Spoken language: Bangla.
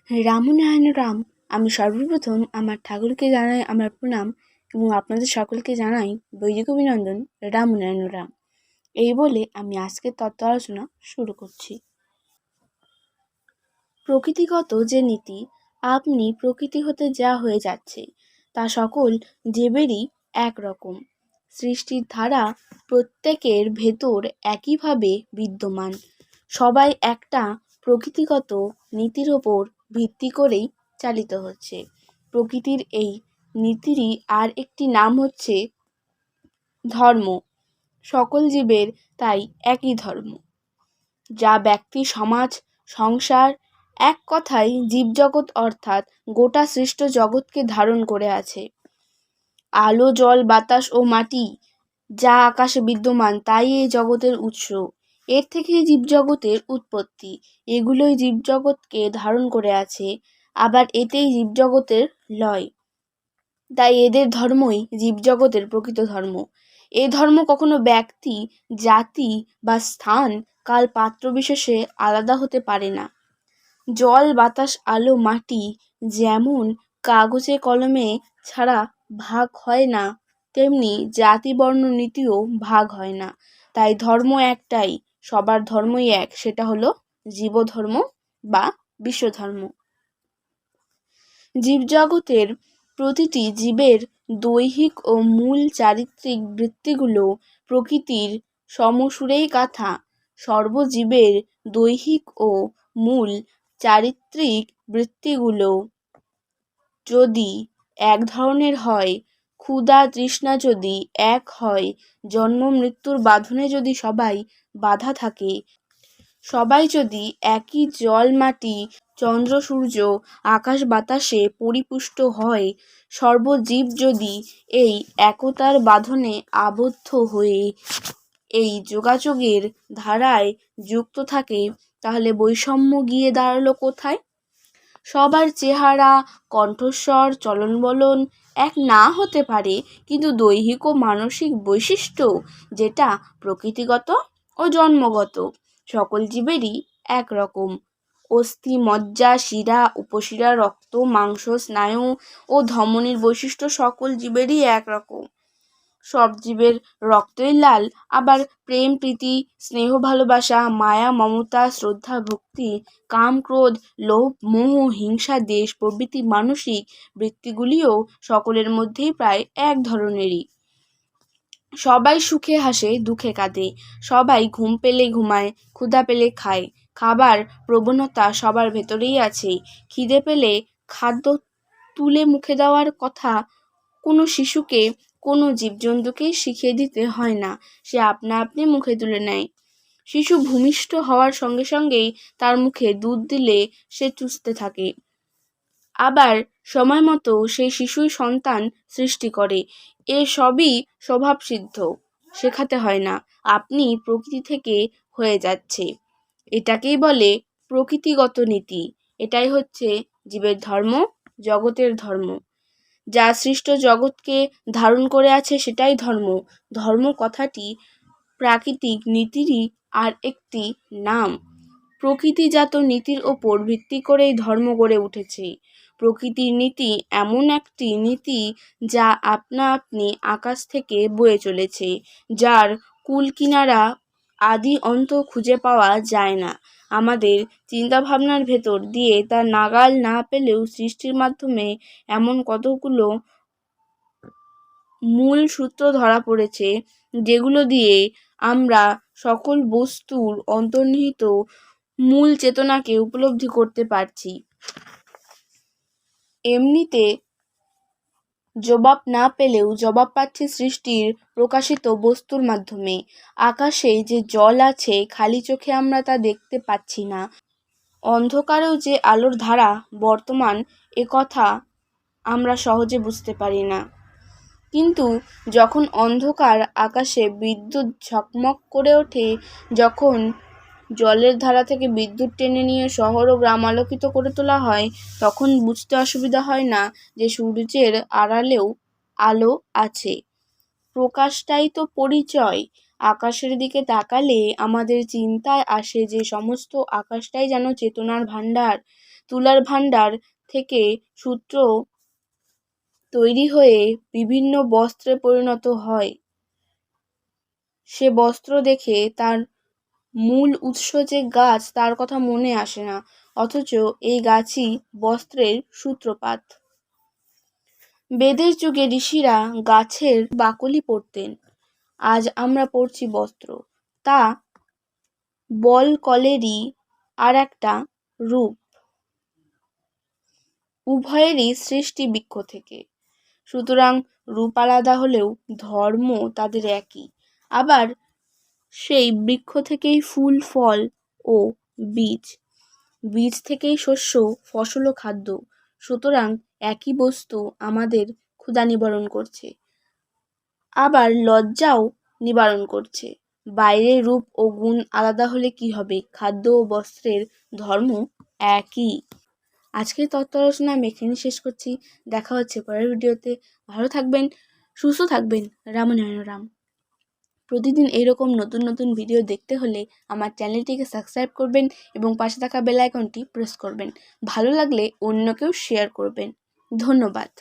রাম নারায়ণ রাম। আমি সর্বপ্রথম আমার ঠাকুরকে জানাই আমার প্রণাম এবং আপনাদের সকলকে জানাই বৈদিক অভিনন্দন। রাম নারায়ণ রাম। এই বলে আমি আজকের তত্ত্ব আলোচনা শুরু করছি। প্রকৃতিগত যে নীতি, আপনি প্রকৃতি হতে যা হয়ে যাচ্ছে তা সকল জীবেরই একরকম। সৃষ্টির ধারা প্রত্যেকের ভেতর একইভাবে বিদ্যমান। সবাই একটা প্রকৃতিগত নীতির ওপর ভিত্তি করেই চালিত হচ্ছে। প্রকৃতির এই নীতিরই আর একটি নাম হচ্ছে ধর্ম। সকল জীবের তাই একই ধর্ম, যা ব্যক্তি, সমাজ, সংসার, এক কথায় জীবজগৎ অর্থাৎ গোটা সৃষ্ট জগৎকে ধারণ করে আছে। আলো, জল, বাতাস ও মাটি যা আকাশে বিদ্যমান তাই এই জগতের উৎস। এর থেকেই জীবজগতের উৎপত্তি। এগুলোই জীবজগৎকে ধারণ করে আছে, আবার এতেই জীবজগতের লয়। তাই এদের ধর্মই জীবজগতের প্রকৃত ধর্ম। এই ধর্ম কখনো ব্যক্তি, জাতি বা স্থান, কাল, পাত্র বিশেষে আলাদা হতে পারে না। জল, বাতাস, আলো, মাটি যেমন কাগজে কলমে ছাড়া ভাগ হয় না, তেমনি জাতি, বর্ণ, নীতিও ভাগ হয় না। তাই ধর্ম একটাই, সবার ধর্মই এক, সেটা হলো জীবধর্ম বা বিশ্বধর্ম। জীবজগতের প্রতিটি জীবের দৈহিক ও মূল চারিত্রিক বৃত্তিগুলো প্রকৃতির সমসুরেই গাঁথা। সর্বজীবের দৈহিক ও মূল চারিত্রিক বৃত্তিগুলো যদি এক ধরনের হয়, ক্ষুধা তৃষ্ণা যদি এক হয়, জন্ম মৃত্যুর বাঁধনে যদি সবাই বাঁধা থাকে, সবাই যদি একই জল, মাটি, চন্দ্র, সূর্য, আকাশ, বাতাসে পরিপুষ্ট হয়, সর্বজীব যদি এই একতার বাঁধনে আবদ্ধ হয়ে এই যোগাযোগের ধারায় যুক্ত থাকে, তাহলে বৈষম্য গিয়ে দাঁড়ালো কোথায়? সবার চেহারা, কণ্ঠস্বর, চলন বলন এক না হতে পারে, কিন্তু দৈহিক ও মানসিক বৈশিষ্ট্য, যেটা প্রকৃতিগত ও জন্মগত, সকল জীবেরই একরকম। অস্থি, মজ্জা, শিরা, উপশিরা, রক্ত, মাংস, স্নায়ু ও ধমনীর বৈশিষ্ট্য সকল জীবেরই একরকম। সব জীবের রক্তই লাল, আবার প্রেম, প্রীতি, স্নেহ, ভালোবাসা, মায়া, মমতা, শ্রদ্ধা, ভক্তি, কাম, ক্রোধ, লোভ, মোহ, হিংসা, দ্বেষ প্রভৃতি মানসিক বৃত্তিগুলিও সকলের মধ্যেই প্রায় এক ধরনেরই। সবাই সুখে হাসে, দুঃখে কাঁদে, সবাই ঘুম পেলে ঘুমায়, ক্ষুধা পেলে খায়। খাবার প্রবণতা সবার ভেতরেই আছে। খিদে পেলে খাদ্য তুলে মুখে দেওয়ার কথা কোনো শিশুকে, কোনো জীবজন্তুকেই শিখিয়ে দিতে হয় না, সে আপনা আপনি মুখে তুলে নেয়। শিশু ভূমিষ্ঠ হওয়ার সঙ্গে সঙ্গেই তার মুখে দুধ দিলে সে চুষতে থাকে। আবার সময় মতো সেই শিশুই সন্তান সৃষ্টি করে। এ সবই স্বভাবসিদ্ধ, শেখাতে হয় না, আপনি প্রকৃতি থেকে হয়ে যাচ্ছে। এটাকেই বলে প্রকৃতিগত নীতি। এটাই হচ্ছে জীবের ধর্ম, জগতের ধর্ম। যা সৃষ্ট জগৎকে ধারণ করে আছে সেটাই ধর্ম। ধর্ম কথাটি প্রাকৃতিক নীতিরই আর একটি নাম। প্রকৃতিজাত নীতির ওপর ভিত্তি করেই ধর্ম গড়ে উঠেছে। প্রকৃতির নীতি এমন একটি নীতি যা আপনা আপনি আকাশ থেকে বয়ে চলেছে, যার কূল কিনারা, আদি অন্ত খুঁজে পাওয়া যায় না। আমাদের চিন্তাভাবনার ভেতর দিয়ে তার নাগাল না পেলেও সৃষ্টির মাধ্যমে এমন কতগুলো মূল সূত্র ধরা পড়েছে, যেগুলো দিয়ে আমরা সকল বস্তুর অন্তর্নিহিত মূল চেতনাকে উপলব্ধি করতে পারছি। এমনিতে জবাব না পেলেও জবাব পাচ্ছি সৃষ্টির প্রকাশিত বস্তুর মাধ্যমে। আকাশে যে জল আছে, খালি চোখে আমরা তা দেখতে পাচ্ছি না। অন্ধকারেও যে আলোর ধারা বর্তমান, এ কথা আমরা সহজে বুঝতে পারি না। কিন্তু যখন অন্ধকার আকাশে বিদ্যুৎ ঝকমক করে ওঠে, যখন জলের ধারা থেকে বিদ্যুৎ টেনে নিয়ে শহর ও গ্রাম আলোকিত করে তোলা হয়, তখন বুঝতে অসুবিধা হয় না যে সূর্যের আড়ালেও আলো আছে। প্রকাশটাই তো পরিচয়। আকাশের দিকে তাকালে আমাদের চিন্তায় আসে যে সমস্ত আকাশটাই যেন চেতনার ভাণ্ডার। তুলার ভাণ্ডার থেকে সূত্র তৈরি হয়ে বিভিন্ন বস্ত্রে পরিণত হয়। সে বস্ত্র দেখে তার মূল উৎস যে গাছ তার কথা মনে আসে না, অথচ এই গাছই বস্ত্রের সূত্রপাত। বেদের যুগে ঋষিরা গাছের বাকলি পরতেন, আজ আমরা পরছি বস্ত্র। তা বলকলেরই আর একটা রূপ। উভয়েরই সৃষ্টি বৃক্ষ থেকে, সুতরাং রূপ আলাদা হলেও ধর্ম তাদের একই। আবার সেই বৃক্ষ থেকেই ফুল, ফল ও বীজ, বীজ থেকেই শস্য, ফসল ও খাদ্য। সুতরাং একই বস্তু আমাদের ক্ষুধা নিবারণ করছে, আবার লজ্জাও নিবারণ করছে। বাইরের রূপ ও গুণ আলাদা হলে কি হবে? খাদ্য ও বস্ত্রের ধর্ম একই। আজকের তত্ত্ব আলোচনা আমি এখানে শেষ করছি। দেখা হচ্ছে পরের ভিডিওতে। ভালো থাকবেন, সুস্থ থাকবেন। রাম। প্রতিদিন এরকম নতুন নতুন ভিডিও দেখতে হলে আমার চ্যানেলটিকে সাবস্ক্রাইব করবেন এবং পাশে থাকা বেল আইকনটি প্রেস করবেন। ভালো লাগলে অন্যকেও শেয়ার করবেন। ধন্যবাদ।